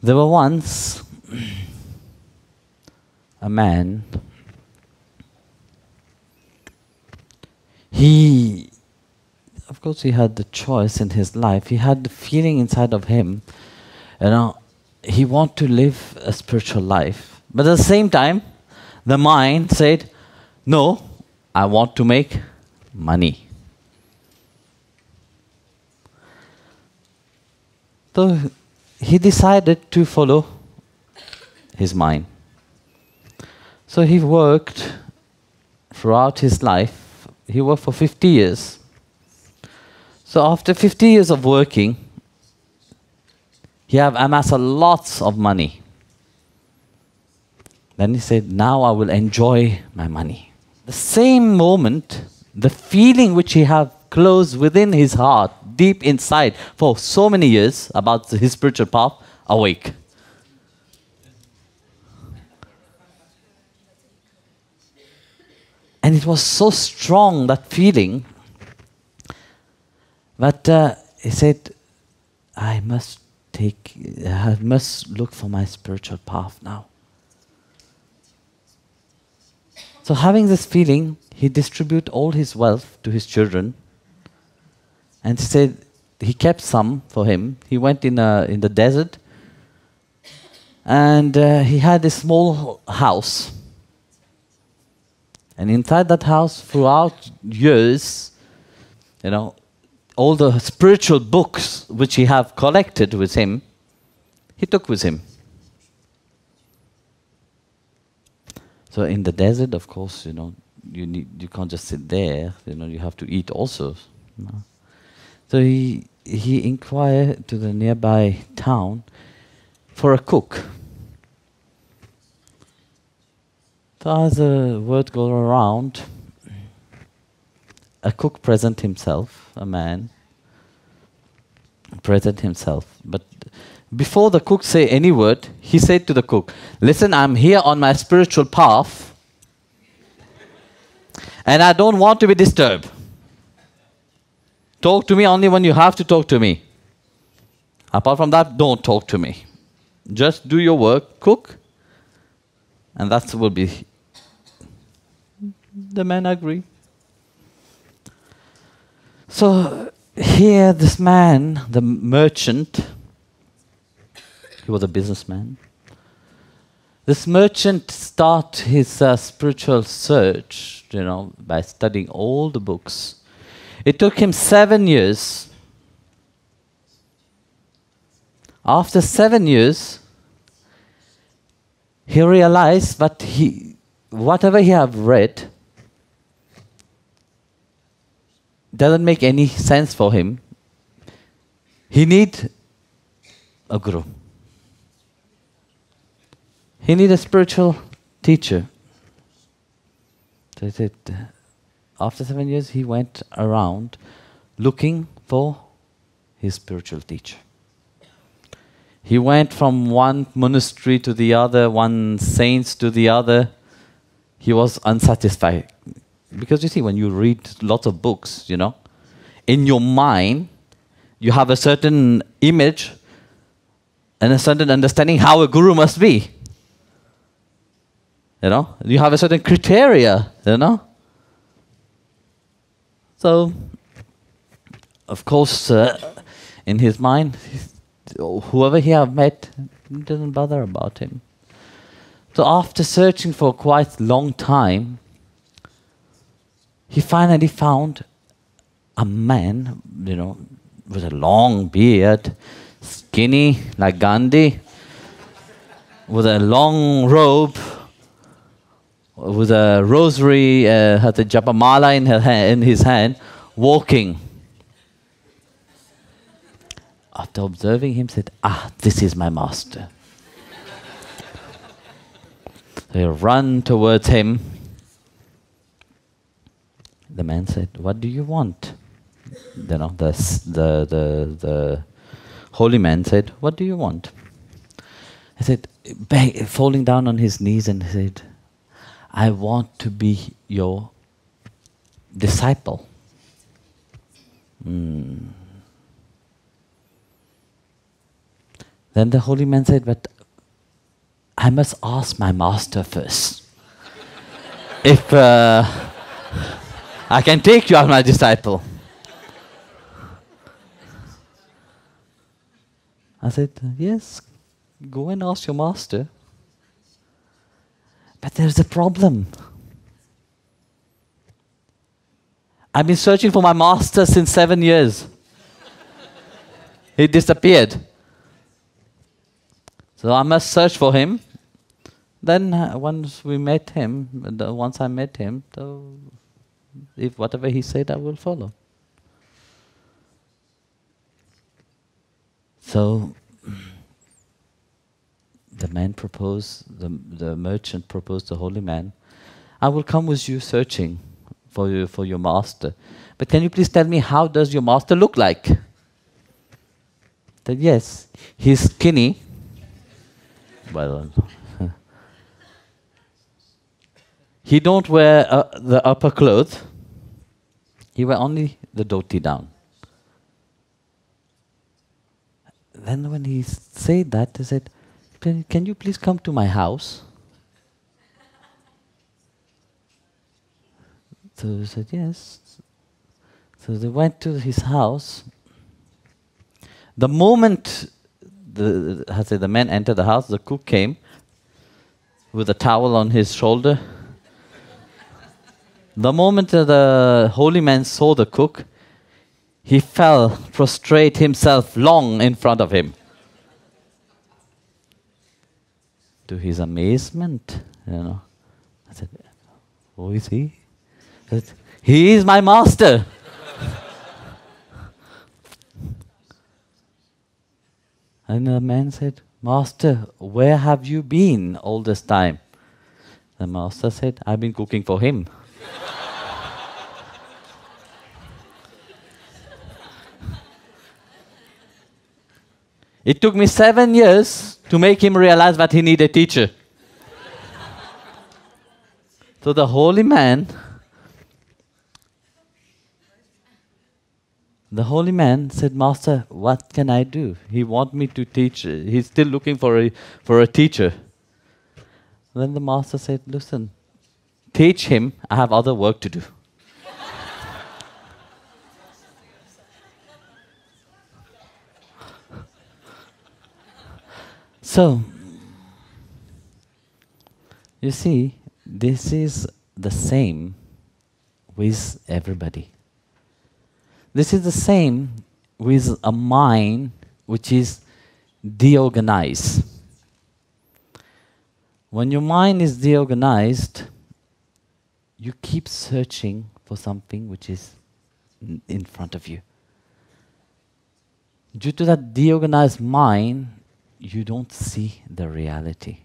There were once a man, of course he had the choice in his life, he had the feeling inside of him, he wanted to live a spiritual life. But at the same time, the mind said, no, I want to make money. So he decided to follow his mind. So he worked throughout his life. He worked for 50 years. So after 50 years of working, he have amassed lots of money. Then he said, now I will enjoy my money. The same moment, the feeling which he have closed within his heart, deep inside, for so many years about his spiritual path, awake. And it was so strong, that feeling, that he said, I must look for my spiritual path now. So having this feeling, he distributed all his wealth to his children. And he said, he kept some for him. He went in the desert. And he had a small house. And inside that house, throughout years, all the spiritual books which he have collected with him, he took with him. So in the desert, of course, you can't just sit there. You have to eat also. So he inquired to the nearby town for a cook. So as the word goes around, a cook present himself, a man, present himself. But before the cook say any word, he said to the cook, listen, I'm here on my spiritual path, and I don't want to be disturbed. Talk to me only when you have to talk to me. Apart from that, don't talk to me. Just do your work, cook, and that will be. The man agreed. So here this man, the merchant, he was a businessman. This merchant started his spiritual search, by studying all the books. It took him 7 years. After 7 years, he realized that whatever he have read doesn't make any sense for him. He need a guru. He need a spiritual teacher. So he said, after 7 years, he went around looking for his spiritual teacher. He went from one monastery to the other, one saint to the other. He was unsatisfied. Because you see, when you read lots of books, in your mind, you have a certain image and a certain understanding how a guru must be. You have a certain criteria, So, of course, in his mind, whoever he have met, it doesn't bother about him. So after searching for quite a long time, he finally found a man, with a long beard, skinny like Gandhi, with a long robe, with a rosary, had a japamala in his hand, walking. After observing him, said, this is my master. They run towards him. The man said, what do you want? The holy man said, what do you want? He said, falling down on his knees, and he said, I want to be your disciple. The Then the holy man said, but I must ask my master first if I can take you as my disciple. I said, yes, go and ask your master. But there's a problem. I've been searching for my master since 7 years. He disappeared. So I must search for him. Then once I met him, if whatever he said, I will follow. So the merchant proposed to the holy man, I will come with you searching for your master. But can you please tell me, how does your master look like? Said, yes, he's skinny. Well, he don't wear the upper clothes. He wear only the dhoti down. Then when he said that, he said, can you please come to my house? So he said, yes. So they went to his house. The moment the man entered the house, the cook came with a towel on his shoulder. The moment the holy man saw the cook, he fell, prostrate himself long in front of him. To his amazement, I said, who is he? I said, he is my master. And the man said, Master, where have you been all this time? The master said, I've been cooking for him. It took me 7 years to make him realize that he needed a teacher. So the holy man said, Master, what can I do? He wants me to teach. He's still looking for a teacher. Then the master said, listen, teach him. I have other work to do. So, you see, this is the same with everybody. This is the same with a mind which is deorganized. When your mind is deorganized, you keep searching for something which is in front of you. Due to that deorganized mind, you don't see the reality.